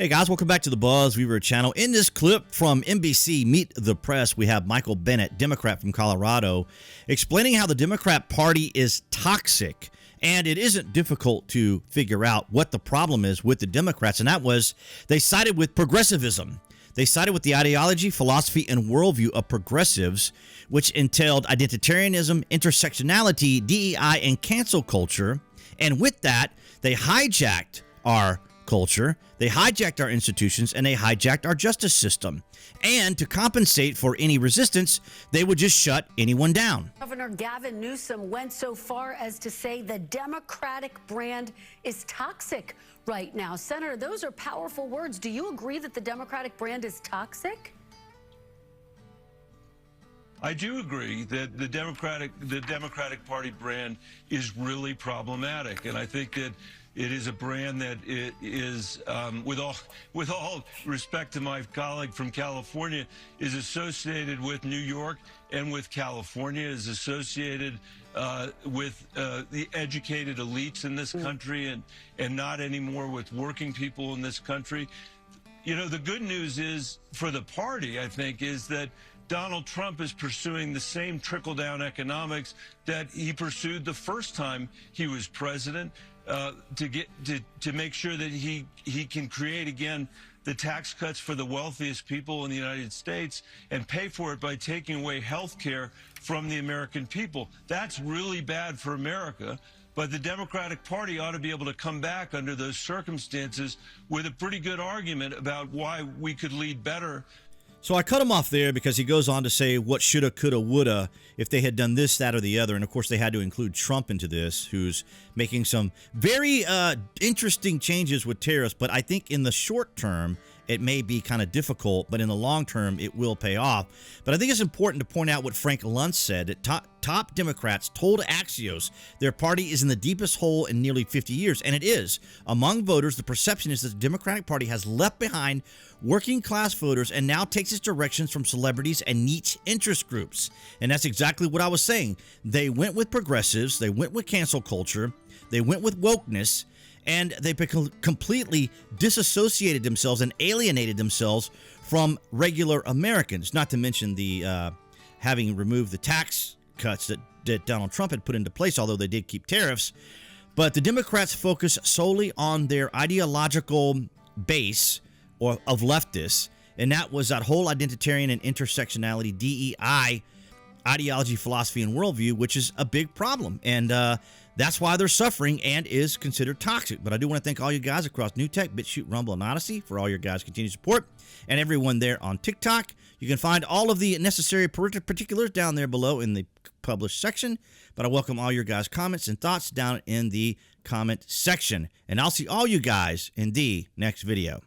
Hey guys, welcome back to the BuzWeaver channel. In this clip from NBC Meet the Press, we have Michael Bennet, Democrat from Colorado, explaining how the Democrat Party is toxic. And it isn't difficult to figure out what the problem is with the Democrats, and that was they sided with progressivism. They sided with the ideology, philosophy, and worldview of progressives, which entailed identitarianism, intersectionality, DEI, and cancel culture. And with that, they hijacked our culture, they hijacked our institutions, and they hijacked our justice system. And to compensate for any resistance, they would just shut anyone down. Governor Gavin Newsom went so far as to say the Democratic brand is toxic right now. Senator, those are powerful words. Do you agree that the Democratic brand is toxic? I do agree that the Democratic Party brand is really problematic, and I think that it is a brand that is, with all respect to my colleague from California, is associated with New York and with California, is associated with the educated elites in this country, and not anymore with working people in this country. You know, the good news is for the party, I think, is that Donald Trump is pursuing the same trickle-down economics that he pursued the first time he was president, to make sure that he can create again the tax cuts for the wealthiest people in the United States and pay for it by taking away health care from the American people. That's really bad for America. But the Democratic Party ought to be able to come back under those circumstances with a pretty good argument about why we could lead better. So I cut him off there because he goes on to say what shoulda, coulda, woulda if they had done this, that, or the other. And, of course, they had to include Trump into this, who's making some very interesting changes with tariffs. But I think in the short term, it may be kind of difficult, but in the long term, it will pay off. But I think it's important to point out what Frank Luntz said, that top Democrats told Axios their party is in the deepest hole in nearly 50 years, and it is. Among voters, the perception is that the Democratic Party has left behind working-class voters and now takes its directions from celebrities and niche interest groups. And that's exactly what I was saying. They went with progressives, they went with cancel culture, they went with wokeness, and they completely disassociated themselves and alienated themselves from regular Americans, not to mention the having removed the tax cuts that Donald Trump had put into place, although they did keep tariffs. But the Democrats focus solely on their ideological base of leftists, and that was that whole identitarian and intersectionality, DEI, ideology, philosophy, and worldview, which is a big problem. And that's why they're suffering and is considered toxic. But I do want to thank all you guys across New Tech, BitChute, Rumble, and Odyssey for all your guys' continued support, and everyone there on TikTok. You can find all of the necessary particulars down there below in the published section. But I welcome all your guys' comments and thoughts down in the comment section. And I'll see all you guys in the next video.